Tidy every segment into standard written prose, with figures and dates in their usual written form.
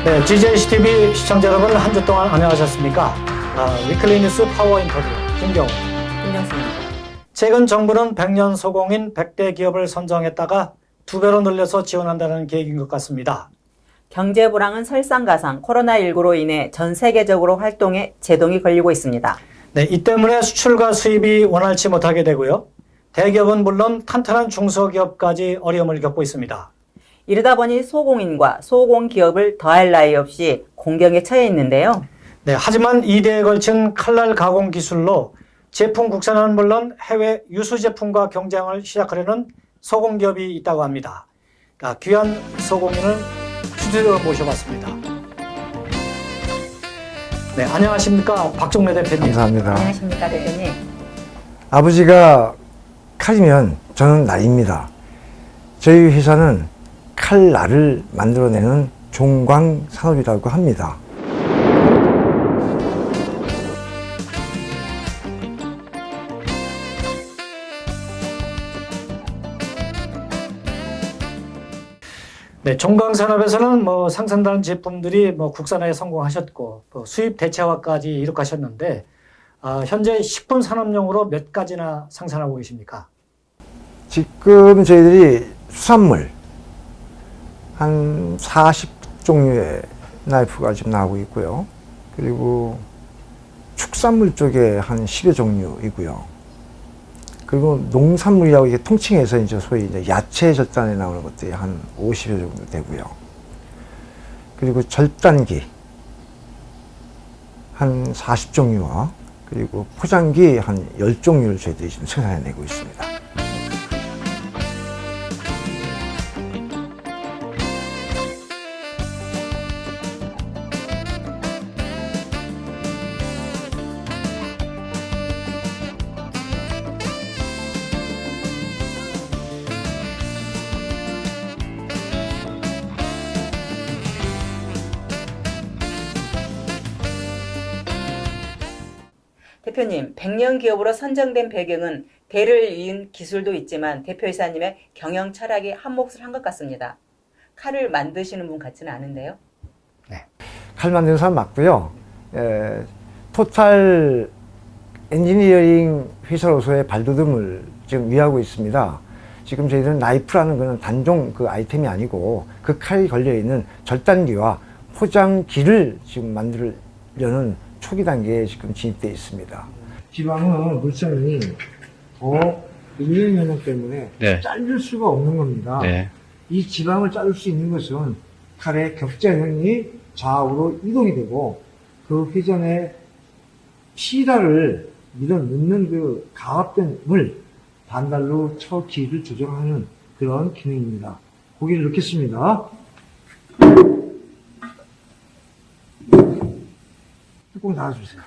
네, GJCTV 시청자 여러분, 한 주 동안 안녕하셨습니까? 위클리 뉴스 파워 인터뷰 김경호. 김정수입니다. 최근 정부는 100년 소공인 100대 기업을 선정했다가 2배로 늘려서 지원한다는 계획인 것 같습니다. 경제 불황은 설상가상 코로나19로 인해 전 세계적으로 활동에 제동이 걸리고 있습니다. 네, 이 때문에 수출과 수입이 원활치 못하게 되고요. 대기업은 물론 탄탄한 중소기업까지 어려움을 겪고 있습니다. 이러다 보니 소공인과 소공기업을 더할 나위 없이 공경에 처해 있는데요. 네, 하지만 2대에 걸친 칼날 가공 기술로 제품 국산화는 물론 해외 유수 제품과 경쟁을 시작하려는 소공기업이 있다고 합니다. 귀한 소공인을 스튜디오로 모셔봤습니다. 네, 안녕하십니까, 박종래 대표님. 감사합니다. 안녕하십니까, 대표님. 아버지가 칼이면 저는 날입니다. 저희 회사는 칼날을 만들어내는 종광 산업이라고 합니다. 네, 종광산업에서는 상산되는 제품들이 국산화에 성공하셨고 수입 대체화까지 이룩하셨는데 현재 식품 산업용으로 몇 가지나 생산하고 계십니까? 지금 저희들이 수산물 한 40종류의 나이프가 지금 나오고 있고요. 그리고 축산물 쪽에 한 10여 종류이고요. 그리고 농산물이라고 이게 통칭해서 이제 소위 이제 야채 절단에 나오는 것들이 한 50여 정도 되고요. 그리고 절단기 한 40종류와 그리고 포장기 한 10종류를 저희들이 지금 생산해내고 있습니다. 대표님, 100년 기업으로 선정된 배경은 대를 이은 기술도 있지만 대표이사님의 경영 철학이 한 몫을 한 것 같습니다. 칼을 만드시는 분 같지는 않은데요. 네. 칼 만드는 사람 맞고요. 토탈 엔지니어링 회사로서의 발돋움을 지금 위하고 있습니다. 지금 저희들은 나이프라는 것은 단종 그 아이템이 아니고 그 칼이 걸려있는 절단기와 포장기를 지금 만들려는 초기 단계에 지금 진입되어 있습니다. 지방은 물성이 더 인연 영역 때문에 자를 수가 없는 겁니다. 이 지방을 자를 수 있는 것은 칼의 격자형이 좌우로 이동이 되고 그 회전에 시라를 밀어넣는 그 가압된 물 반달로 쳐 길이를 조정하는 그런 기능입니다. 고기를 넣겠습니다. 뚜껑 닫아주세요.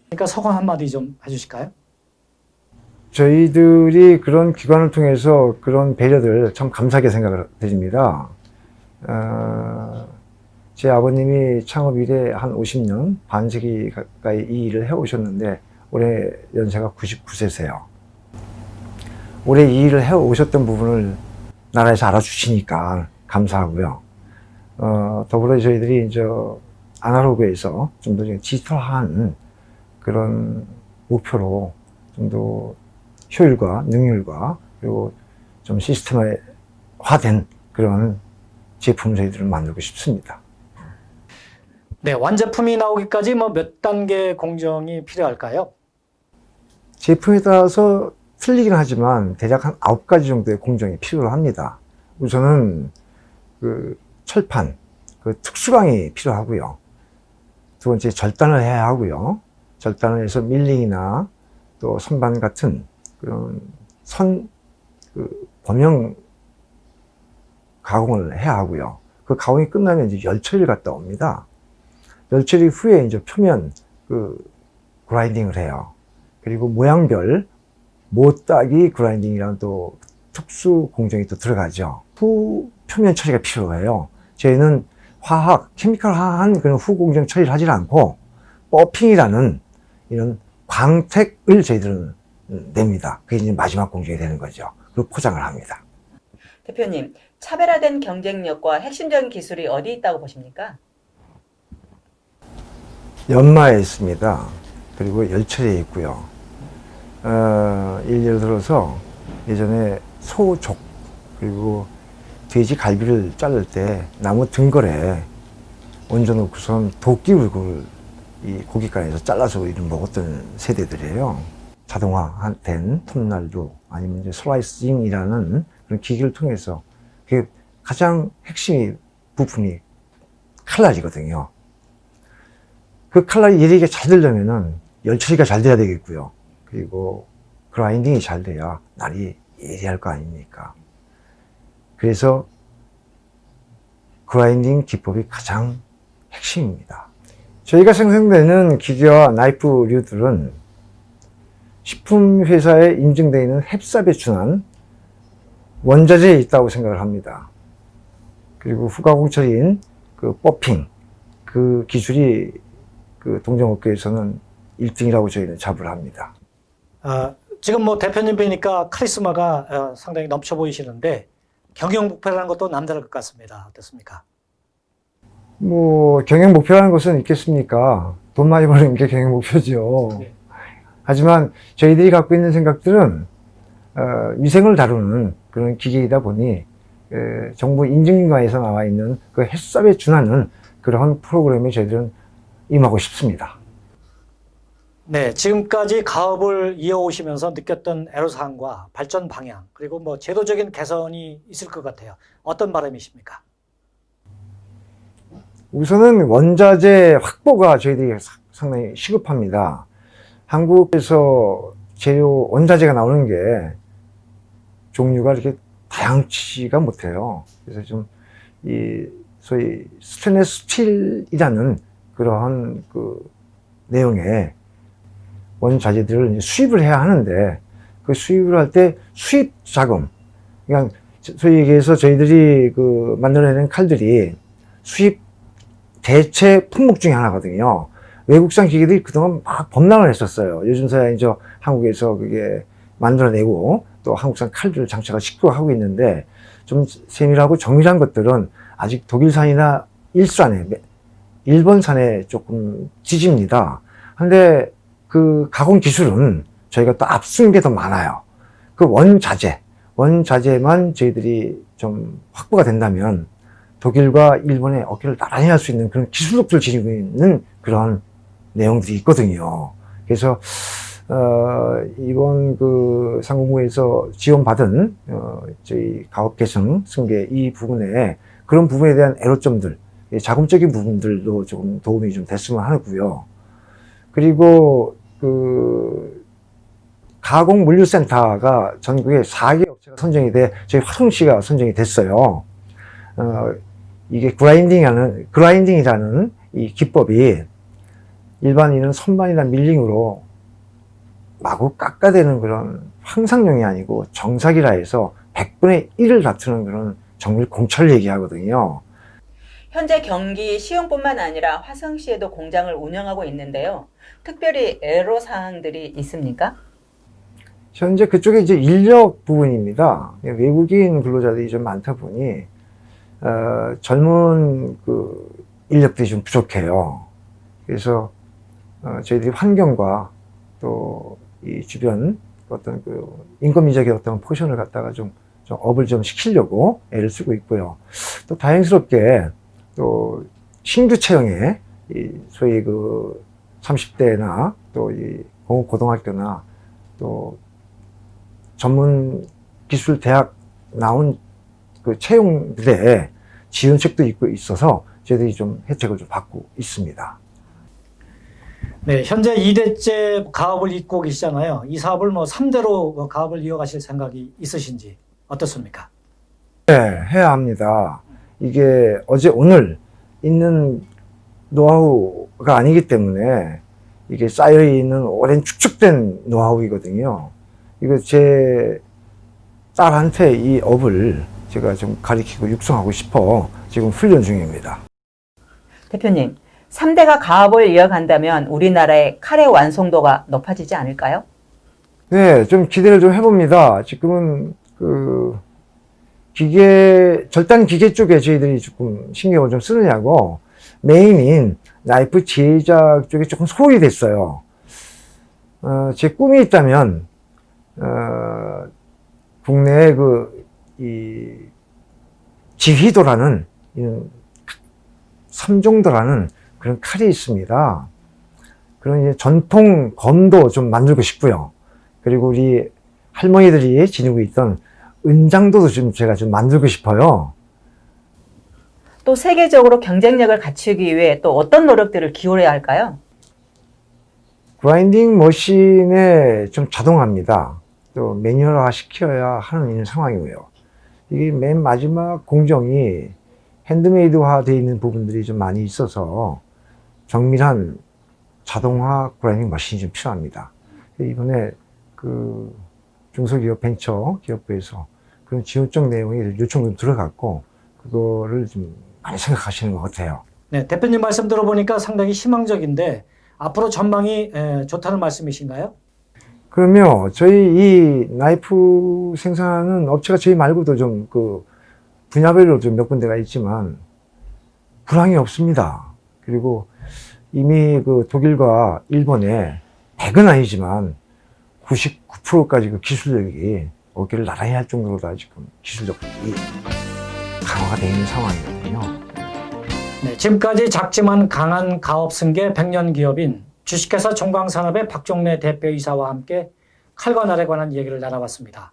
그러니까 소감 한마디 좀 해주실까요? 저희들이 그런 기관을 통해서 그런 배려들 참 감사하게 생각을 드립니다. 제 아버님이 창업 이래 한 50년, 반세기 가까이 이 일을 해오셨는데 올해 연세가 99세세요. 올해 이 일을 해오셨던 부분을 나라에서 알아주시니까 감사하고요. 더불어 저희들이 이제 아날로그에서 좀 더 디지털한 그런 목표로 좀 더 효율과 능률과 그리고 좀 시스템화된 그런 제품을 저희들은 만들고 싶습니다. 네, 완제품이 나오기까지 뭐 몇 단계 공정이 필요할까요? 제품에 따라서 틀리긴 하지만 대략 한 9가지 정도의 공정이 필요합니다. 우선은 그 철판, 그 특수강이 필요하고요. 두 번째 절단을 해야 하고요. 절단을 해서 밀링이나 또 선반 같은 그런 범용 가공을 해야 하고요. 그 가공이 끝나면 이제 열 처리를 갔다 옵니다. 열 처리 후에 이제 표면 그라인딩을 해요. 그리고 모양별 모따기 그라인딩이라는 또 특수 공정이 또 들어가죠. 후 표면 처리가 필요해요. 저희는 케미컬한 그런 후 공정 처리를 하지 않고 버핑이라는 이런 광택을 저희들은 냅니다. 그게 이제 마지막 공정이 되는 거죠. 그리고 포장을 합니다. 대표님, 차별화된 경쟁력과 핵심적인 기술이 어디 있다고 보십니까? 연마에 있습니다. 그리고 열처리에 있고요. 예를 들어서 예전에 소족 그리고 돼지 갈비를 자를 때 나무 등걸에 얹어놓고선 도끼로 그걸 이 고깃간에서 잘라서 이런 먹었던 세대들이에요. 자동화된 톱날도 아니면 이제 슬라이싱이라는 그런 기기를 통해서 그게 가장 핵심 부품이 칼날이거든요. 그 칼날이 예리하게 잘 되려면은 열처리가 잘 돼야 되겠고요. 그리고 그라인딩이 잘 돼야 날이 예리할 거 아닙니까? 그래서 그라인딩 기법이 가장 핵심입니다. 저희가 생산되는 기계와 나이프류들은 식품회사에 인증되어 있는 햅삽에 준한 원자재에 있다고 생각을 합니다. 그리고 후가공 처리인 그 버핑, 그 기술이 그 동종업계에서는 1등이라고 저희는 자부를 합니다. 지금 뭐 대표님 뵈니까 카리스마가 상당히 넘쳐 보이시는데 경영 목표라는 것도 남다를 것 같습니다. 어떻습니까? 뭐 경영 목표라는 것은 있겠습니까? 돈 많이 버는 게 경영 목표죠. 네. 하지만 저희들이 갖고 있는 생각들은 위생을 다루는 그런 기계이다 보니 정부 인증과에서 나와 있는 그 햇삽에 준하는 그러한 프로그램에 저희들은 임하고 싶습니다. 네, 지금까지 가업을 이어오시면서 느꼈던 애로사항과 발전 방향 그리고 뭐 제도적인 개선이 있을 것 같아요. 어떤 바람이십니까? 우선은 원자재 확보가 저희들이 상당히 시급합니다. 한국에서 재료 원자재가 나오는 게 종류가 이렇게 다양치가 못해요. 그래서 좀 소위 스테인리스 스틸이라는 그러한 그 내용의 원자재들을 수입을 해야 하는데 그 수입을 할 때 수입 자금, 그러니까 소위 얘기해서 저희들이 그 만들어내는 칼들이 수입 대체 품목 중에 하나거든요. 외국산 기계들이 그동안 막 범람을 했었어요. 요즘서야 이제 한국에서 그게 만들어내고 또 한국산 칼들을 장착을 시키고 하고 있는데 좀 세밀하고 정밀한 것들은 아직 독일산이나 일본산에 조금 뒤집니다. 근데 그 가공 기술은 저희가 또 앞서는 게 더 많아요. 그 원자재만 저희들이 좀 확보가 된다면 독일과 일본의 어깨를 나란히 할 수 있는 그런 기술력들을 지니고 있는 그런 내용들이 있거든요. 그래서 이번 그 상공부에서 지원받은 저희 가업 개선 승계 이 부분에 그런 부분에 대한 애로점들, 자금적인 부분들도 조금 도움이 좀 됐으면 하고요. 그리고 그 가공 물류센터가 전국에 4개 업체가 선정이 돼 저희 화성시가 선정이 됐어요. 이게 그라인딩이라는 이 기법이 일반인은 선반이나 밀링으로 마구 깎아대는 그런 황상용이 아니고 정삭이라 해서 100분의 1을 다투는 그런 정밀 공철 얘기하거든요. 현재 경기 시흥뿐만 아니라 화성시에도 공장을 운영하고 있는데요. 특별히 애로사항들이 있습니까? 현재 그쪽에 이제 인력 부분입니다. 외국인 근로자들이 좀 많다 보니 젊은 그 인력들이 좀 부족해요. 그래서 저희들이 환경과 또 이 주변 어떤 그 인건비적인 어떤 포션을 갖다가 좀 업을 좀 시키려고 애를 쓰고 있고요. 또 다행스럽게 또 신규 채용에 이 소위 그 30대나 또 이 고등학교나 또 전문 기술 대학 나온 그 채용들의 지원책도 있고 있어서 저희들이 좀 혜택을 좀 받고 있습니다. 네, 현재 2대째 가업을 잇고 계시잖아요. 이 사업을 뭐 3대로 가업을 이어가실 생각이 있으신지 어떻습니까? 네, 해야 합니다. 이게 어제 오늘 있는 노하우가 아니기 때문에 이게 쌓여있는 오랜 축적된 노하우이거든요. 이거 제 딸한테 이 업을 제가 좀 가르치고 육성하고 싶어 지금 훈련 중입니다. 대표님, 3대가 가업을 이어간다면 우리나라의 칼의 완성도가 높아지지 않을까요? 네, 좀 기대를 좀 해봅니다. 지금은 그 절단 기계 쪽에 저희들이 조금 신경을 좀 쓰느냐고 메인인 나이프 제작 쪽에 조금 소홀히 됐어요. 제 꿈이 있다면, 국내에 이 지휘도라는, 삼종도라는 그런 칼이 있습니다. 그런 이제 전통 검도 좀 만들고 싶고요. 그리고 우리 할머니들이 지니고 있던 은장도도 좀 제가 좀 만들고 싶어요. 또 세계적으로 경쟁력을 갖추기 위해 또 어떤 노력들을 기울여야 할까요? 그라인딩 머신에 좀 자동화입니다. 또 매뉴얼화 시켜야 하는 상황이고요. 이게 맨 마지막 공정이 핸드메이드화 되어 있는 부분들이 좀 많이 있어서 정밀한 자동화 그라인딩 머신이 좀 필요합니다. 이번에 그 중소기업 벤처 기업부에서 그런 지원적 내용이 요청도 들어갔고 그거를 좀 많이 생각하시는 것 같아요. 네, 대표님 말씀 들어보니까 상당히 희망적인데 앞으로 전망이 좋다는 말씀이신가요? 그러면 저희 이 나이프 생산하는 업체가 저희 말고도 좀 그 분야별로 좀 몇 군데가 있지만 불황이 없습니다. 그리고 이미 그 독일과 일본에 100은 아니지만 99%까지 그 기술력이 어깨를 나란히 할 정도로 다 지금 기술력이 강화가 되어 있는 상황이거든요. 네, 지금까지 작지만 강한 가업 승계 100년 기업인 주식회사 종광산업의 박종래 대표이사와 함께 칼과 날에 관한 얘기를 나눠봤습니다.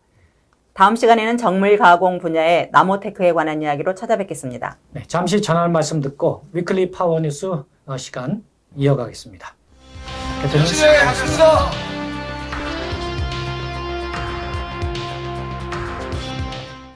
다음 시간에는 정밀 가공 분야의 나모테크에 관한 이야기로 찾아뵙겠습니다. 네, 잠시 전할 말씀 듣고 위클리 파워뉴스 시간 이어가겠습니다. 대표님. 열심히 하셨어!